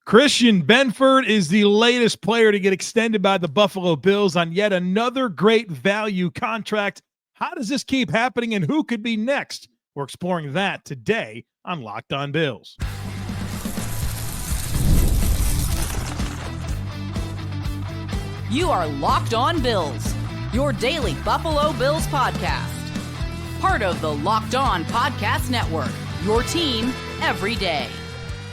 Christian Benford is the latest player to get extended by the Buffalo Bills on yet another great value contract. How does this keep happening and who could be next? We're exploring that today on Locked On Bills. You are Locked On Bills, your daily Buffalo Bills podcast. Part of the Locked On Podcast Network, your team every day.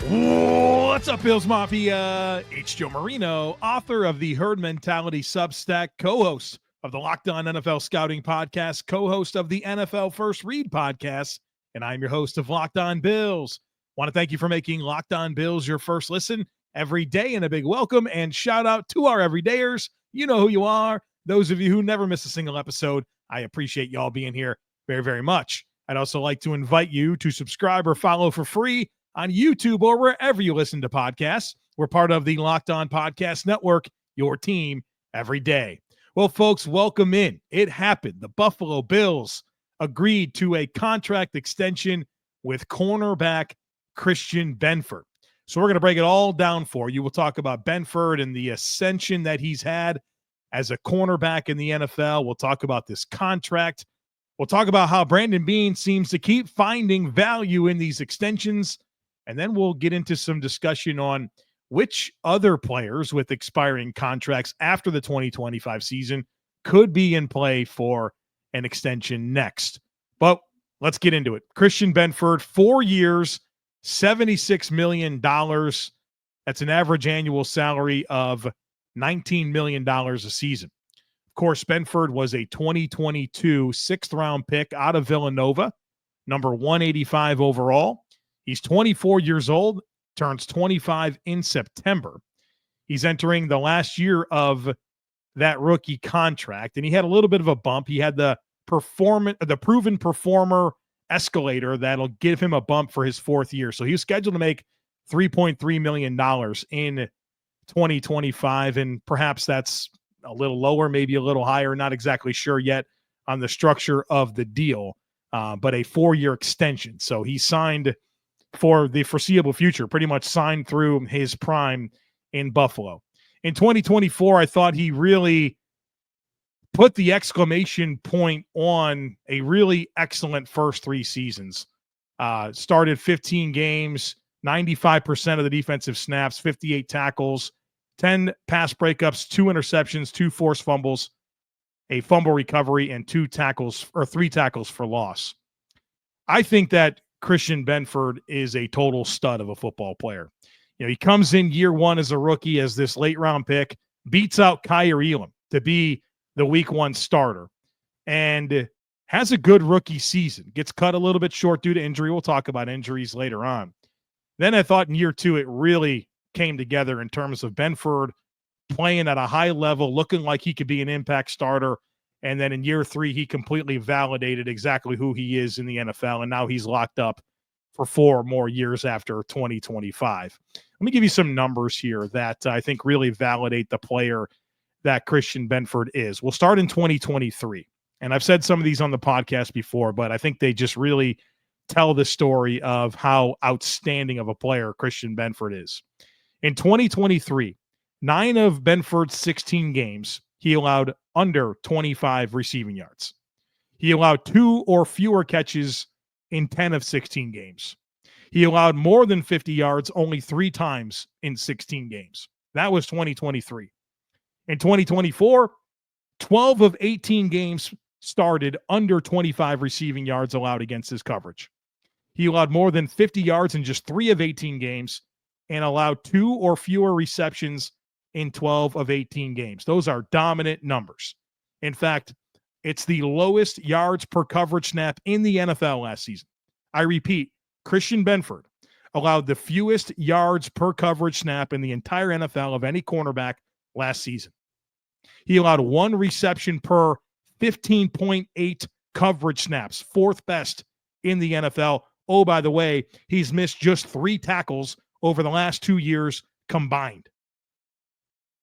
What's up, Bills Mafia? It's Joe Marino, author of the Herd Mentality Substack, co-host of the Locked On NFL Scouting Podcast, co-host of the NFL First Read Podcast, and I'm your host of Locked On Bills. Want to thank you for making Locked On Bills your first listen every day, and a big welcome and shout out to our everydayers. You know who you are. Those of you who never miss a single episode, I appreciate y'all being here very, very much. I'd also like to invite you to subscribe or follow for free on YouTube or wherever you listen to podcasts. We're part of the Locked On Podcast Network, your team every day. Well, folks, welcome in. It happened. The Buffalo Bills agreed to a contract extension with cornerback Christian Benford. So we're going to break it all down for you. We'll talk about Benford and the ascension that he's had as a cornerback in the NFL. We'll talk about this contract. We'll talk about how Brandon Beane seems to keep finding value in these extensions. And then we'll get into some discussion on which other players with expiring contracts after the 2025 season could be in play for an extension next. But let's get into it. Christian Benford, 4 years, $76 million. That's an average annual salary of $19 million a season. Of course, Benford was a 2022 sixth-round pick out of Villanova, number 185 overall. He's 24 years old, turns 25 in September. He's entering the last year of that rookie contract, and he had a little bit of a bump. He had the proven performer escalator that'll give him a bump for his fourth year. So he was scheduled to make $3.3 million in 2025, and perhaps that's a little lower, maybe a little higher, not exactly sure yet on the structure of the deal, but a 4-year extension. So he signed for the foreseeable future, pretty much signed through his prime in Buffalo. In 2024, I thought he really put the exclamation point on a really excellent first 3 seasons. Started 15 games, 95% of the defensive snaps, 58 tackles, 10 pass breakups, 2 interceptions, 2 forced fumbles, a fumble recovery, and 3 tackles for loss. I think that Christian Benford is a total stud of a football player. You know, he comes in year 1 as a rookie as this late round pick, beats out Kyer Elam to be the week 1 starter, and has a good rookie season. Gets cut a little bit short due to injury. We'll talk about injuries later on. Then I thought in year 2, it really came together in terms of Benford playing at a high level, looking like he could be an impact starter. And then in year 3, he completely validated exactly who he is in the NFL. And now he's locked up for 4 more years after 2025. Let me give you some numbers here that I think really validate the player that Christian Benford is. We'll start in 2023. And I've said some of these on the podcast before, but I think they just really tell the story of how outstanding of a player Christian Benford is. In 2023, 9 of Benford's 16 games, he allowed under 25 receiving yards. He allowed 2 or fewer catches in 10 of 16 games. He allowed more than 50 yards only 3 times in 16 games. That was 2023. In 2024, 12 of 18 games started under 25 receiving yards allowed against his coverage. He allowed more than 50 yards in just 3 of 18 games and allowed 2 or fewer receptions in 12 of 18 games. Those are dominant numbers. In fact, it's the lowest yards per coverage snap in the NFL last season. I repeat, Christian Benford allowed the fewest yards per coverage snap in the entire NFL of any cornerback last season. He allowed 1 reception per 15.8 coverage snaps, 4th best in the NFL. Oh, by the way, he's missed just 3 tackles over the last 2 years combined.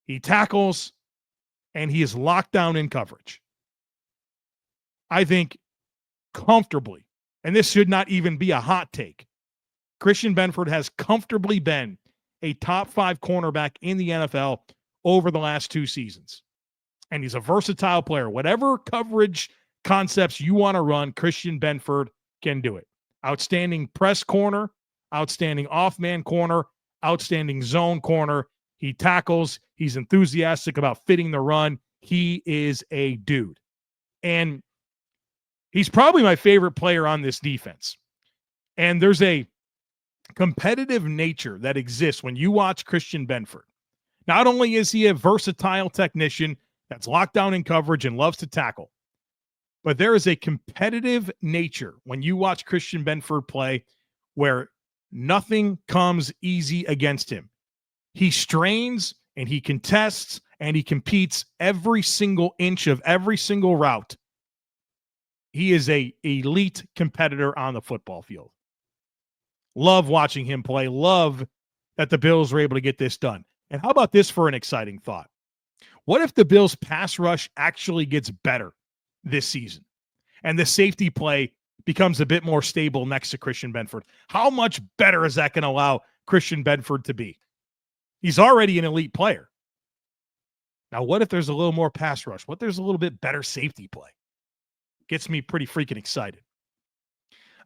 He tackles, and he is locked down in coverage. I think comfortably, and this should not even be a hot take, Christian Benford has comfortably been a top 5 cornerback in the NFL over the last 2 seasons. And he's a versatile player. Whatever coverage concepts you want to run, Christian Benford can do it. Outstanding press corner, outstanding off-man corner, outstanding zone corner. He tackles. He's enthusiastic about fitting the run. He is a dude. And he's probably my favorite player on this defense. And there's a competitive nature that exists when you watch Christian Benford. Not only is he a versatile technician that's locked down in coverage and loves to tackle, but there is a competitive nature when you watch Christian Benford play where nothing comes easy against him. He strains and he contests and he competes every single inch of every single route. He is an elite competitor on the football field. Love watching him play. Love that the Bills were able to get this done. And how about this for an exciting thought? What if the Bills' pass rush actually gets better this season and the safety play becomes a bit more stable next to Christian Benford? How much better is that going to allow Christian Benford to be? He's already an elite player. Now, what if there's a little more pass rush? What if there's a little bit better safety play? Gets me pretty freaking excited.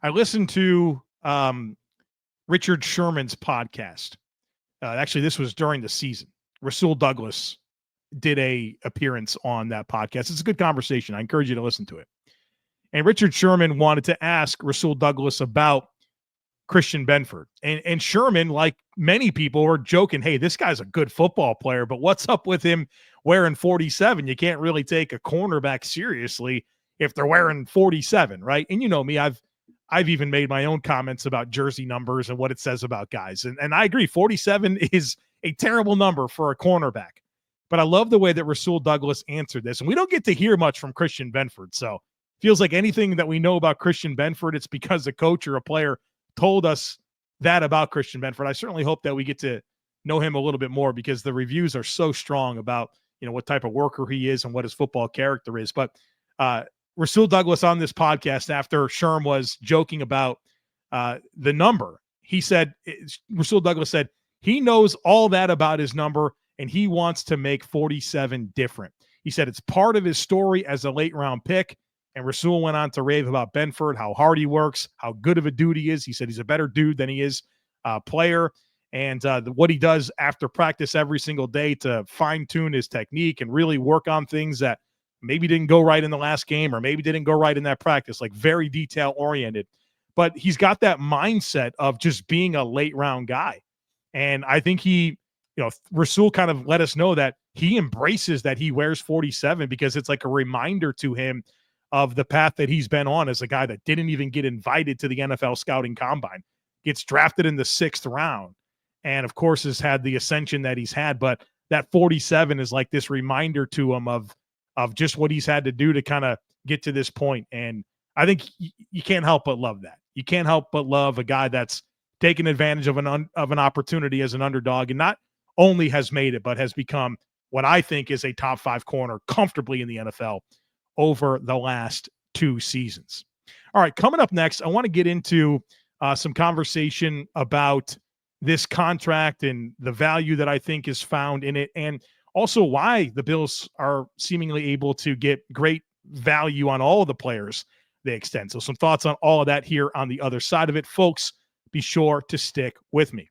I listened to Richard Sherman's podcast. Actually, this was during the season. Rousseau Douglas did a appearance on that podcast. It's a good conversation. I encourage you to listen to it. And Richard Sherman wanted to ask Rousseau Douglas about Christian Benford. And Sherman, like many people, were joking, hey, this guy's a good football player, but what's up with him wearing 47? You can't really take a cornerback seriously if they're wearing 47, right? And you know me, I've even made my own comments about jersey numbers and what it says about guys. And I agree, 47 is a terrible number for a cornerback. But I love the way that Rousseau Douglas answered this. And we don't get to hear much from Christian Benford. So feels like anything that we know about Christian Benford, it's because a coach or a player told us that about Christian Benford. I certainly hope that we get to know him a little bit more because the reviews are so strong about, you know, what type of worker he is and what his football character is. But Rousseau Douglas on this podcast, after Sherm was joking about the number, he said, Rousseau Douglas said, he knows all that about his number and he wants to make 47 different. He said it's part of his story as a late round pick. And Rousseau went on to rave about Benford, how hard he works, how good of a dude he is. He said he's a better dude than he is a player. And what he does after practice every single day to fine tune his technique and really work on things that maybe didn't go right in the last game or maybe didn't go right in that practice, like very detail oriented. But he's got that mindset of just being a late round guy. And I think he, you know, Rousseau kind of let us know that he embraces that he wears 47 because it's like a reminder to him of the path that he's been on as a guy that didn't even get invited to the NFL scouting combine, gets drafted in the 6th round. And of course has had the ascension that he's had, but that 47 is like this reminder to him of just what he's had to do to kind of get to this point. And I think you can't help but love that. You can't help but love a guy that's taken advantage of an opportunity as an underdog and not only has made it, but has become what I think is a top 5 corner comfortably in the NFL over the last 2 seasons. All right, coming up next, I want to get into some conversation about this contract and the value that I think is found in it, and also why the Bills are seemingly able to get great value on all of the players they extend. So some thoughts on all of that here on the other side of it. Folks, be sure to stick with me.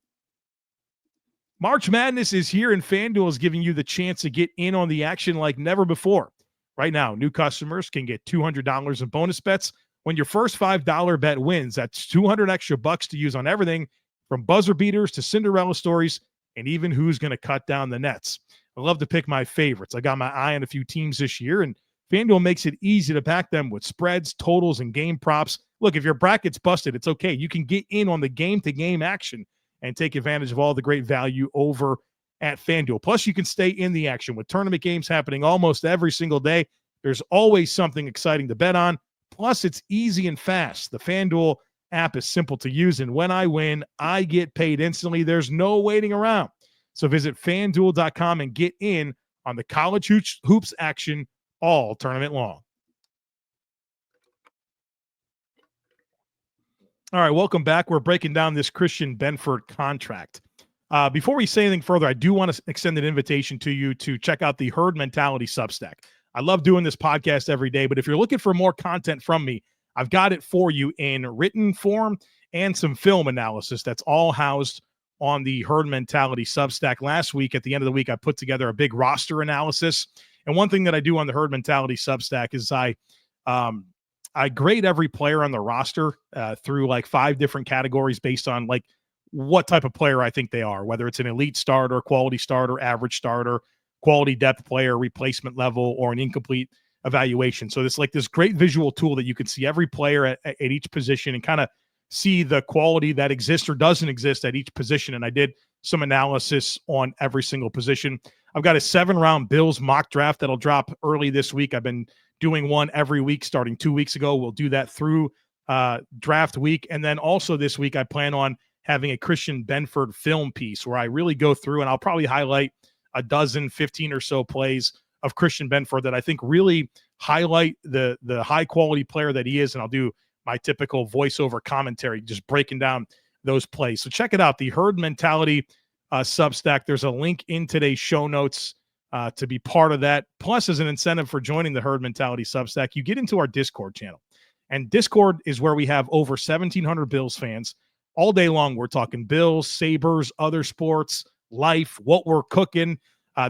March Madness is here, and FanDuel is giving you the chance to get in on the action like never before. Right now, new customers can get $200 in bonus bets when your first $5 bet wins. That's $200 extra bucks to use on everything from buzzer beaters to Cinderella stories and even who's going to cut down the nets. I love to pick my favorites. I got my eye on a few teams this year, and FanDuel makes it easy to back them with spreads, totals, and game props. Look, if your bracket's busted, it's okay. You can get in on the game-to-game action and take advantage of all the great value over at FanDuel. Plus, you can stay in the action with tournament games happening almost every single day. There's always something exciting to bet on. Plus, it's easy and fast. The FanDuel app is simple to use, and when I win, I get paid instantly. There's no waiting around. So visit FanDuel.com and get in on the college hoops action all tournament long. All right, welcome back. We're breaking down this Christian Benford contract. Before we say anything further, I do want to extend an invitation to you to check out the Herd Mentality Substack. I love doing this podcast every day, but if you're looking for more content from me, I've got it for you in written form and some film analysis that's all housed on the Herd Mentality Substack. Last week, at the end of the week, I put together a big roster analysis. And one thing that I do on the Herd Mentality Substack is I grade every player on the roster through like 5 different categories based on like what type of player I think they are, whether it's an elite starter, quality starter, average starter, quality depth player, replacement level, or an incomplete evaluation. So it's like this great visual tool that you can see every player at each position and kind of see the quality that exists or doesn't exist at each position. And I did some analysis on every single position. I've got a 7-round Bills mock draft that'll drop early this week. I've been doing one every week starting 2 weeks ago. We'll do that through draft week. And then also this week, I plan on having a Christian Benford film piece where I really go through and I'll probably highlight a dozen, 15 or so plays of Christian Benford that I think really highlight the high quality player that he is. And I'll do my typical voiceover commentary, just breaking down those plays. So check it out, the Herd Mentality Substack. There's a link in today's show notes to be part of that. Plus, as an incentive for joining the Herd Mentality Substack, you get into our Discord channel. And Discord is where we have over 1,700 Bills fans. All day long, we're talking Bills, Sabres, other sports, life, what we're cooking.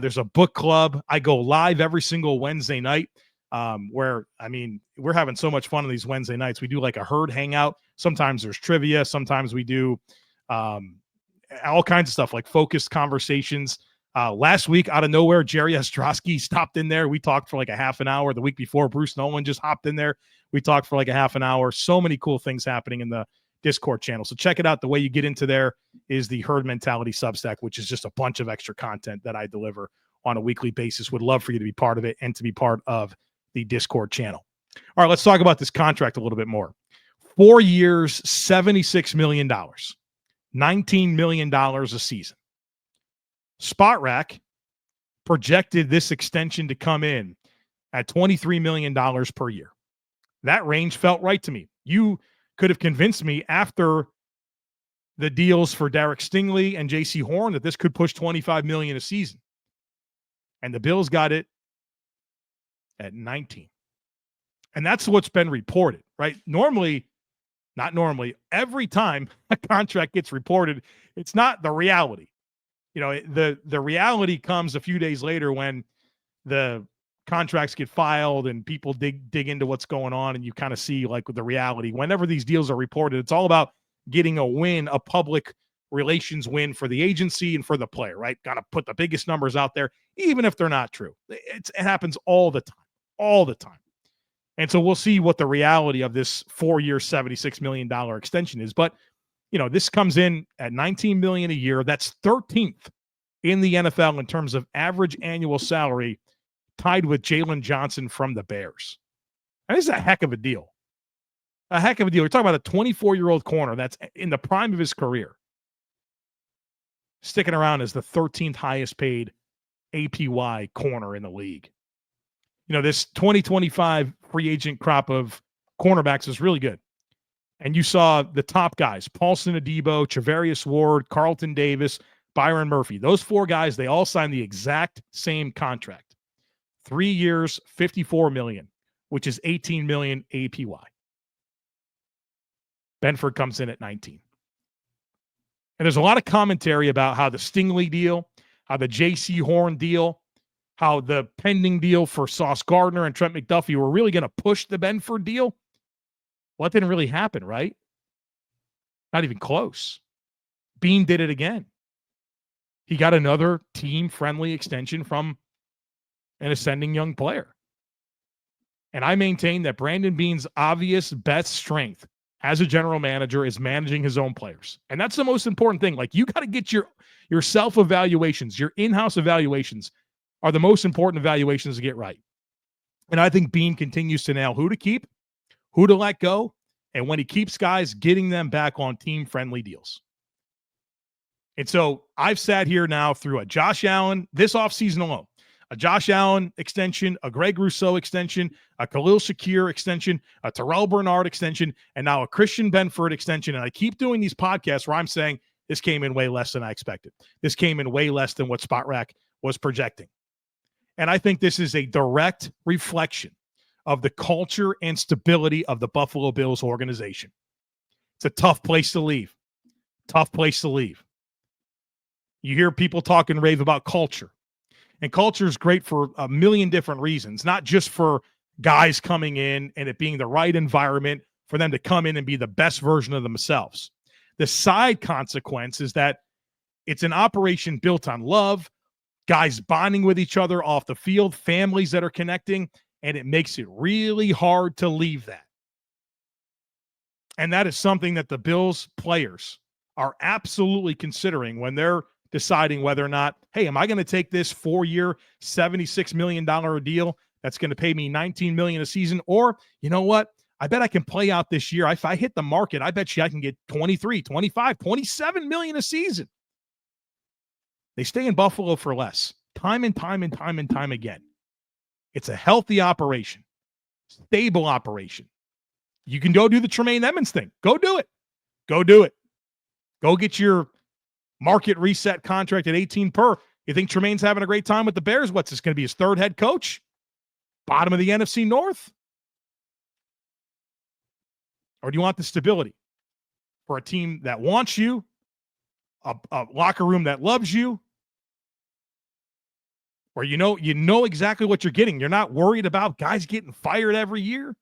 There's a book club. I go live every single Wednesday night where, I mean, we're having so much fun on these Wednesday nights. We do like a herd hangout. Sometimes there's trivia. Sometimes we do all kinds of stuff like focused conversations. Last week, out of nowhere, Jerry Ostrowski stopped in there. We talked for like a half an hour. The week before, Bruce Nolan just hopped in there. We talked for like a half an hour. So many cool things happening in the Discord channel. So check it out. The way you get into there is the Herd Mentality Substack, which is just a bunch of extra content that I deliver on a weekly basis. Would love for you to be part of it and to be part of the Discord channel. All right, let's talk about this contract a little bit more. 4 years, $76 million, $19 million a season. Spot Rack projected this extension to come in at $23 million per year. That range felt right to me. You could have convinced me after the deals for Derek Stingley and J.C. Horn that this could push $25 million a season. And the Bills got it at 19. And that's what's been reported, right? Not normally, every time a contract gets reported, it's not the reality. You know, the reality comes a few days later when the contracts get filed and people dig into what's going on, and you kind of see like the reality. Whenever these deals are reported, it's all about getting a win, a public relations win for the agency and for the player, right? Got to put the biggest numbers out there, even if they're not true. It happens all the time. And so we'll see what the reality of this 4-year, $76 million extension is. But, you know, this comes in at $19 million a year. That's 13th in the NFL in terms of average annual salary, tied with Jalen Johnson from the Bears. And this is a heck of a deal. A heck of a deal. We're talking about a 24-year-old corner that's in the prime of his career, sticking around as the 13th highest paid APY corner in the league. You know, this 2025 free agent crop of cornerbacks is really good. And you saw the top guys, Paulson Adebo, Travarius Ward, Carlton Davis, Byron Murphy. Those 4 guys, they all signed the exact same contract. 3 years, $54 million, which is $18 million APY. Benford comes in at 19. And there's a lot of commentary about how the Stingley deal, how the J.C. Horn deal, how the pending deal for Sauce Gardner and Trent McDuffie were really going to push the Benford deal. Well, that didn't really happen, right? Not even close. Bean did it again. He got another team-friendly extension from an ascending young player. And I maintain that Brandon Bean's obvious best strength as a general manager is managing his own players. And that's the most important thing. Like, you got to get your self-evaluations, your in-house evaluations are the most important evaluations to get right. And I think Bean continues to nail who to keep, who to let go, and when he keeps guys, getting them back on team-friendly deals. And so I've sat here now through a Josh Allen, this offseason alone, a Josh Allen extension, a Greg Rousseau extension, a Khalil Shakir extension, a Terrell Bernard extension, and now a Christian Benford extension. And I keep doing these podcasts where I'm saying This came in way less than I expected. This came in way less than what SpotRack was projecting. And I think this is a direct reflection of the culture and stability of the Buffalo Bills organization. It's a tough place to leave. Tough place to leave. You hear people talk and rave about culture. And culture is great for a million different reasons, not just for guys coming in and it being the right environment for them to come in and be the best version of themselves. The side consequence is that it's an operation built on love, guys bonding with each other off the field, families that are connecting, and it makes it really hard to leave that. And that is something that the Bills players are absolutely considering when they're deciding whether or not, hey, am I going to take this 4-year, $76 million deal that's going to pay me $19 million a season? Or, you know what? I bet I can play out this year. If I hit the market, I bet you I can get 23, 25, 27 million a season. They stay in Buffalo for less, time and time and time and time again. It's a healthy operation, stable operation. You can go do the Tremaine Edmonds thing. Go do it. Go do it. Go get your market reset contract at 18 per. You think Tremaine's having a great time with the Bears? What's this going to be, his third head coach? Bottom of the NFC North? Or do you want the stability for a team that wants you, a locker room that loves you, where you know exactly what you're getting? You're not worried about guys getting fired every year.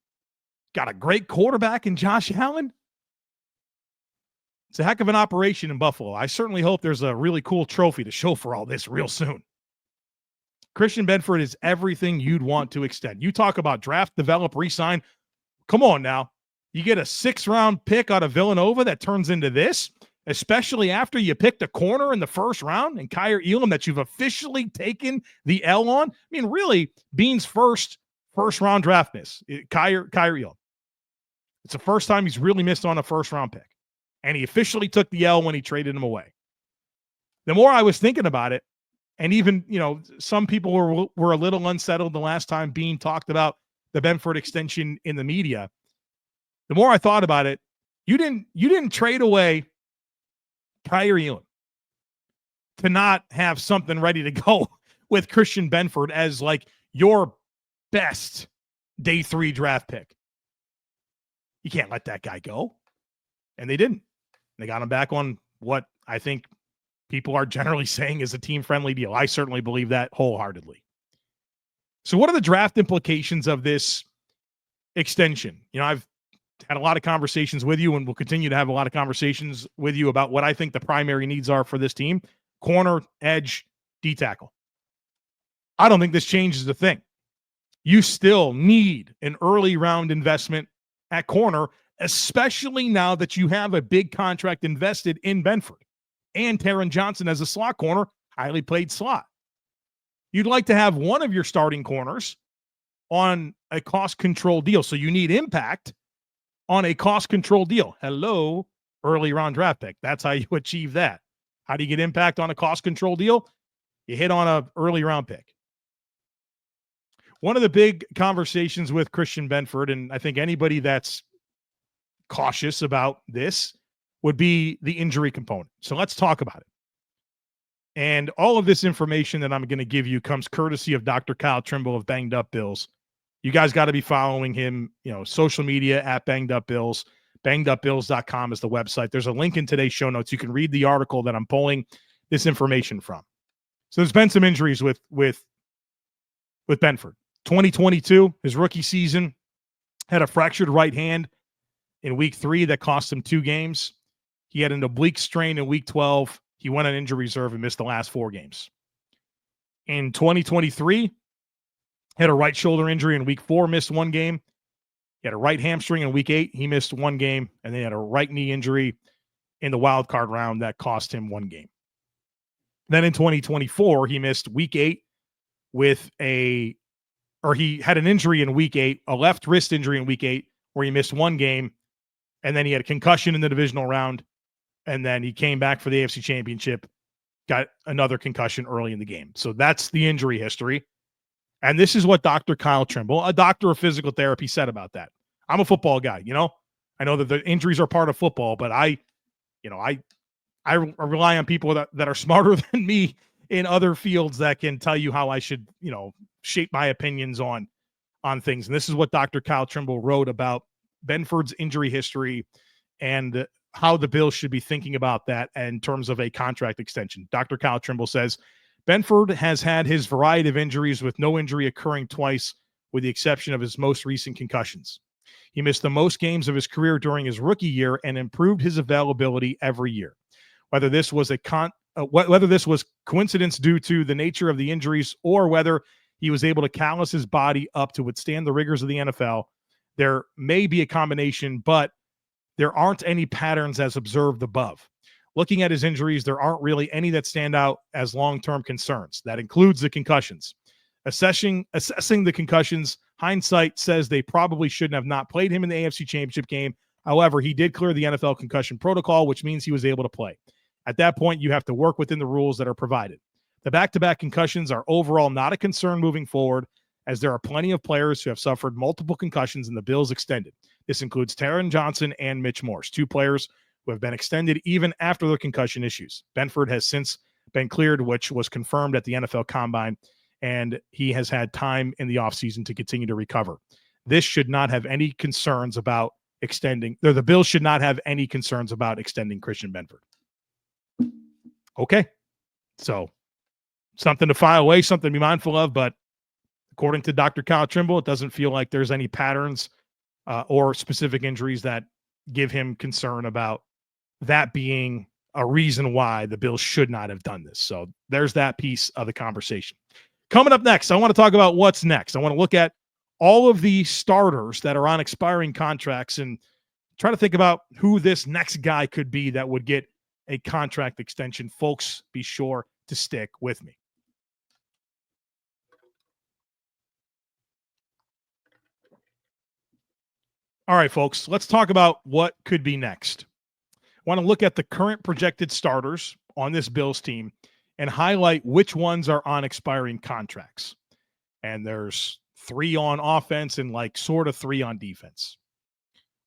Got a great quarterback in Josh Allen. It's a heck of an operation in Buffalo. I certainly hope there's a really cool trophy to show for all this real soon. Christian Benford is everything you'd want to extend. You talk about draft, develop, re-sign. Come on now. You get a 6th-round pick out of Villanova that turns into this, especially after you picked a corner in the 1st round and Kyer Elam that you've officially taken the L on. I mean, really, Bean's first-round draft miss, Kyer Elam. It's the first time he's really missed on a 1st-round pick. And he officially took the L when he traded him away. The more I was thinking about it, and even, some people were a little unsettled the last time Bean talked about the Benford extension in the media. The more I thought about it, you didn't trade away Kyer Elam to not have something ready to go with Christian Benford as like your best day 3 draft pick. You can't let that guy go. And they didn't. They got him back on what I think people are generally saying is a team-friendly deal. I certainly believe that wholeheartedly. So what are the draft implications of this extension? I've had a lot of conversations with you and will continue to have a lot of conversations with you about what I think the primary needs are for this team. Corner, edge, D-tackle. I don't think this changes the thing. You still need an early round investment at corner, especially now that you have a big contract invested in Benford and Taron Johnson as a slot corner, highly played slot. You'd like to have one of your starting corners on a cost control deal. So you need impact on a cost control deal. Hello, early round draft pick. That's how you achieve that. How do you get impact on a cost control deal? You hit on an early round pick. One of the big conversations with Christian Benford, and I think anybody that's cautious about this, would be the injury component. So let's talk about it. And all of this information that I'm going to give you comes courtesy of Dr. Kyle Trimble of Banged Up Bills. You guys got to be following him, social media at Banged Up Bills. BangedUpBills.com is the website. There's a link in today's show notes. You can read the article that I'm pulling this information from. So there's been some injuries with Benford. 2022, his rookie season, had a fractured right hand in week 3 that cost him 2 games. He had an oblique strain in week 12. He went on injury reserve and missed the last 4 games. In 2023, had a right shoulder injury in week 4, missed 1 game. He had a right hamstring in week 8. He missed 1 game. And then he had a right knee injury in the wild card round that cost him 1 game. Then in 2024, he missed week 8 he had an injury in week 8, a left wrist injury in week 8, where he missed 1 game. And then he had a concussion in the divisional round. And then he came back for the AFC Championship, got another concussion early in the game. So that's the injury history. And this is what Dr. Kyle Trimble, a doctor of physical therapy, said about that. I'm a football guy, I know that the injuries are part of football, but I I rely on people that are smarter than me in other fields that can tell you how I should, shape my opinions on things. And this is what Dr. Kyle Trimble wrote about Benford's injury history and how the Bills should be thinking about that in terms of a contract extension. Dr. Kyle Trimble says, Benford has had his variety of injuries with no injury occurring twice, with the exception of his most recent concussions. He missed the most games of his career during his rookie year and improved his availability every year. Whether this was whether this was coincidence due to the nature of the injuries or whether he was able to callous his body up to withstand the rigors of the NFL, there may be a combination, but there aren't any patterns as observed above. Looking at his injuries, there aren't really any that stand out as long-term concerns. That includes the concussions. Assessing the concussions, hindsight says they probably shouldn't have not played him in the AFC Championship game. However, he did clear the NFL concussion protocol, which means he was able to play. At that point, you have to work within the rules that are provided. The back-to-back concussions are overall not a concern moving forward, as there are plenty of players who have suffered multiple concussions and the Bills extended. This includes Taron Johnson and Mitch Morse, two players who have been extended even after their concussion issues. Benford has since been cleared, which was confirmed at the NFL Combine, and he has had time in the offseason to continue to recover. This should not have any concerns about extending, or the Bills should not have any concerns about extending Christian Benford. Okay. So something to file away, something to be mindful of, but according to Dr. Kyle Trimble, it doesn't feel like there's any patterns or specific injuries that give him concern about that being a reason why the Bills should not have done this. So there's that piece of the conversation. Coming up next, I want to talk about what's next. I want to look at all of the starters that are on expiring contracts and try to think about who this next guy could be that would get a contract extension. Folks, be sure to stick with me. All right, folks, let's talk about what could be next. I want to look at the current projected starters on this Bills team and highlight which ones are on expiring contracts. And there's 3 on offense and sort of 3 on defense.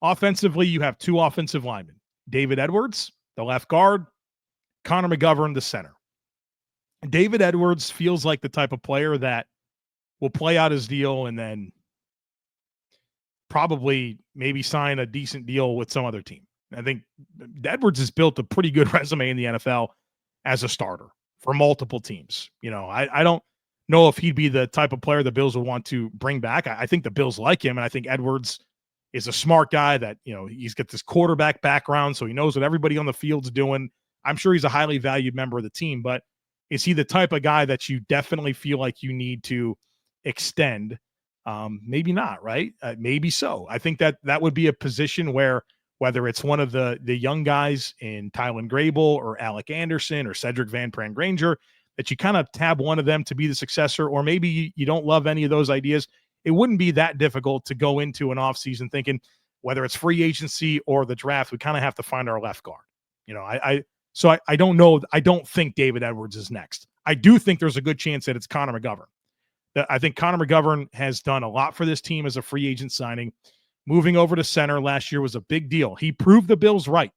Offensively, you have 2 offensive linemen, David Edwards, the left guard, Connor McGovern, the center. David Edwards feels like the type of player that will play out his deal and then probably maybe sign a decent deal with some other team. I think Edwards has built a pretty good resume in the NFL as a starter for multiple teams. I don't know if he'd be the type of player the Bills would want to bring back. I think the Bills like him, and I think Edwards is a smart guy that, he's got this quarterback background, so he knows what everybody on the field's doing. I'm sure he's a highly valued member of the team, but is he the type of guy that you definitely feel like you need to extend? Maybe not, right? Maybe so. I think that would be a position where whether it's one of the young guys in Tylen Grable or Alec Anderson or Cedric Van Pran-Granger, that you kind of tab one of them to be the successor, or maybe you don't love any of those ideas. It wouldn't be that difficult to go into an offseason thinking whether it's free agency or the draft, we kind of have to find our left guard. I don't know. I don't think David Edwards is next. I do think there's a good chance that it's Connor McGovern. I think Connor McGovern has done a lot for this team as a free agent signing. Moving over to center last year was a big deal. He proved the Bills right.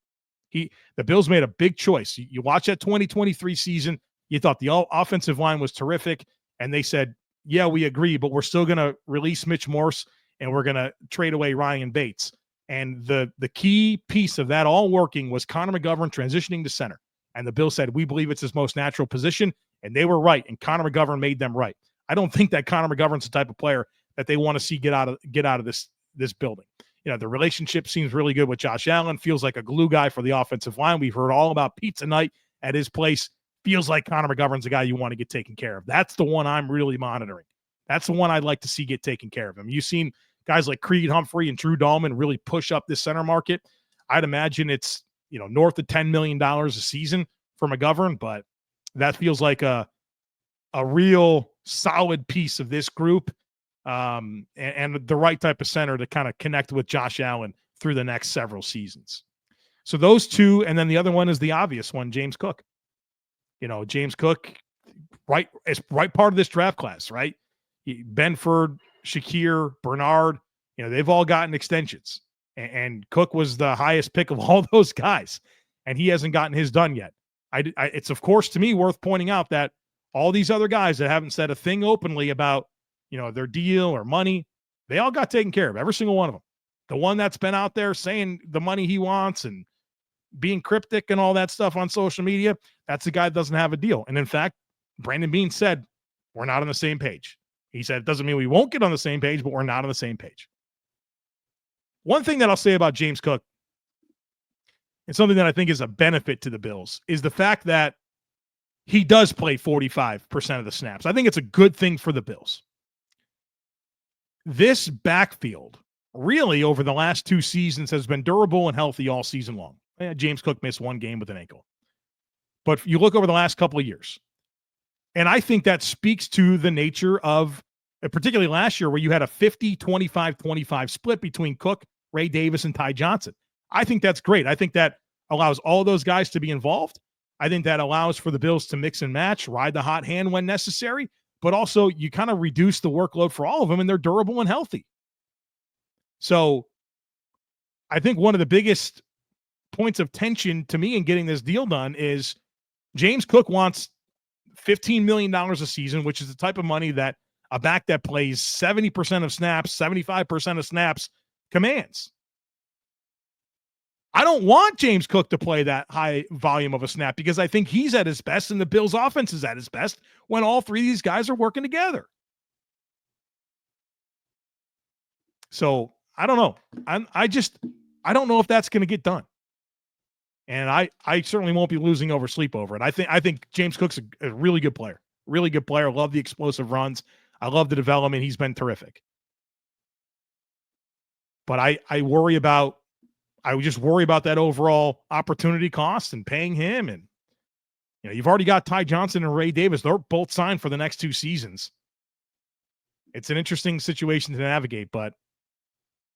The Bills made a big choice. You watch that 2023 season, you thought the offensive line was terrific, and they said, yeah, we agree, but we're still going to release Mitch Morse, and we're going to trade away Ryan Bates. And the key piece of that all working was Connor McGovern transitioning to center. And the Bills said, we believe it's his most natural position, and they were right, and Connor McGovern made them right. I don't think that Connor McGovern's the type of player that they want to see get out of this building. The relationship seems really good with Josh Allen, feels like a glue guy for the offensive line. We've heard all about pizza night at his place. Feels like Connor McGovern's a guy you want to get taken care of. That's the one I'm really monitoring. That's the one I'd like to see get taken care of. You've seen guys like Creed Humphrey and Drew Dahlman really push up this center market. I'd imagine it's, north of $10 million a season for McGovern, but that feels like a real solid piece of this group, and the right type of center to kind of connect with Josh Allen through the next several seasons. So those 2, and then the other one is the obvious one, James Cook. James Cook, is right part of this draft class, right? Benford, Shakir, Bernard, they've all gotten extensions, and Cook was the highest pick of all those guys. and he hasn't gotten his done yet. It's, of course, to me, worth pointing out that all these other guys that haven't said a thing openly about, their deal or money, they all got taken care of, every single one of them. The one that's been out there saying the money he wants and being cryptic and all that stuff on social media, that's the guy that doesn't have a deal. And in fact, Brandon Beane said, we're not on the same page. He said, it doesn't mean we won't get on the same page, but we're not on the same page. One thing that I'll say about James Cook, and something that I think is a benefit to the Bills, is the fact that he does play 45% of the snaps. I think it's a good thing for the Bills. This backfield, really, over the last 2 seasons, has been durable and healthy all season long. James Cook missed 1 game with an ankle. But you look over the last couple of years, and I think that speaks to the nature of, particularly last year, where you had a 50-25-25 split between Cook, Ray Davis, and Ty Johnson. I think that's great. I think that allows all those guys to be involved. I think that allows for the Bills to mix and match, ride the hot hand when necessary, but also you kind of reduce the workload for all of them, and they're durable and healthy. So I think one of the biggest points of tension to me in getting this deal done is James Cook wants $15 million a season, which is the type of money that a back that plays 70% of snaps, 75% of snaps commands. I don't want James Cook to play that high volume of a snap because I think he's at his best and the Bills' offense is at its best when all 3 of these guys are working together. So I don't know. I don't know if that's going to get done. And I certainly won't be losing sleep over it. I think James Cook's a really good player. Really good player. Love the explosive runs. I love the development. He's been terrific. But I would just worry about that overall opportunity cost and paying him. And you've already got Ty Johnson and Ray Davis. They're both signed for the next 2 seasons. It's an interesting situation to navigate, but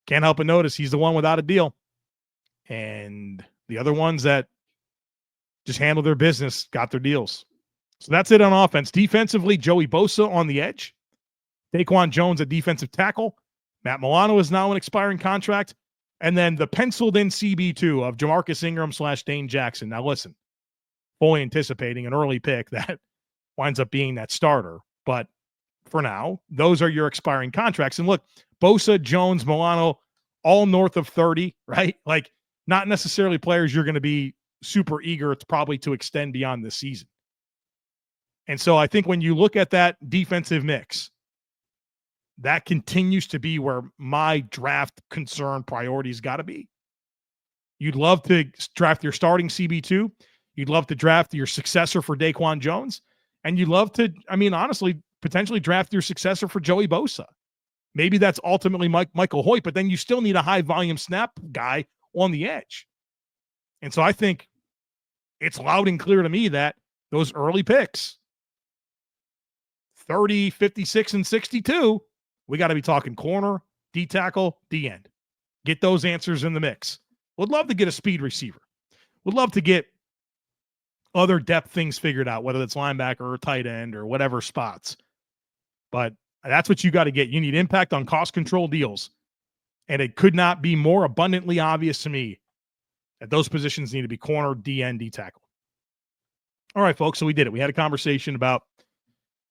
can't help but notice he's the one without a deal. And the other ones that just handle their business got their deals. So that's it on offense. Defensively, Joey Bosa on the edge. Daquan Jones at defensive tackle. Matt Milano is now an expiring contract. And then the penciled-in CB2 of Jamarcus Ingram / Dane Jackson. Now listen, fully anticipating an early pick that winds up being that starter. But for now, those are your expiring contracts. And look, Bosa, Jones, Milano, all north of 30, right? Like, not necessarily players you're going to be super eager to extend beyond this season. And so I think when you look at that defensive mix, that continues to be where my draft concern priorities got to be. You'd love to draft your starting CB2. You'd love to draft your successor for Daquan Jones. And you'd love to, honestly, potentially draft your successor for Joey Bosa. Maybe that's ultimately Michael Hoyt, but then you still need a high-volume snap guy on the edge. And so I think it's loud and clear to me that those early picks, 30, 56, and 62, we got to be talking corner, D tackle, D end. Get those answers in the mix. Would love to get a speed receiver. Would love to get other depth things figured out, whether it's linebacker or tight end or whatever spots. But that's what you got to get. You need impact on cost control deals. And it could not be more abundantly obvious to me that those positions need to be corner, D end, D tackle. All right, folks. So we did it. We had a conversation about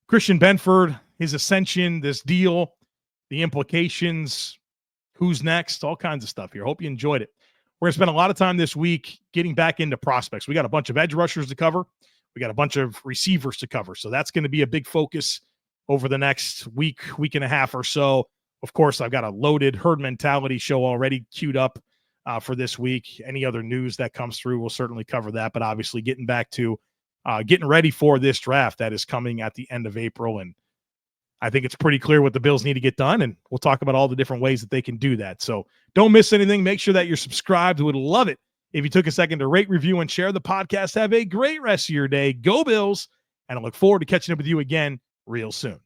Christian Benford, his ascension, this deal, the implications, who's next, all kinds of stuff here. Hope you enjoyed it. We're going to spend a lot of time this week getting back into prospects. We got a bunch of edge rushers to cover. We got a bunch of receivers to cover. So that's going to be a big focus over the next week and a half or so. Of course, I've got a loaded herd mentality show already queued up for this week. Any other news that comes through, we'll certainly cover that. But obviously getting back to getting ready for this draft that is coming at the end of April. And I think it's pretty clear what the Bills need to get done. And we'll talk about all the different ways that they can do that. So don't miss anything. Make sure that you're subscribed. We would love it if you took a second to rate, review, and share the podcast. Have a great rest of your day. Go Bills. And I look forward to catching up with you again real soon.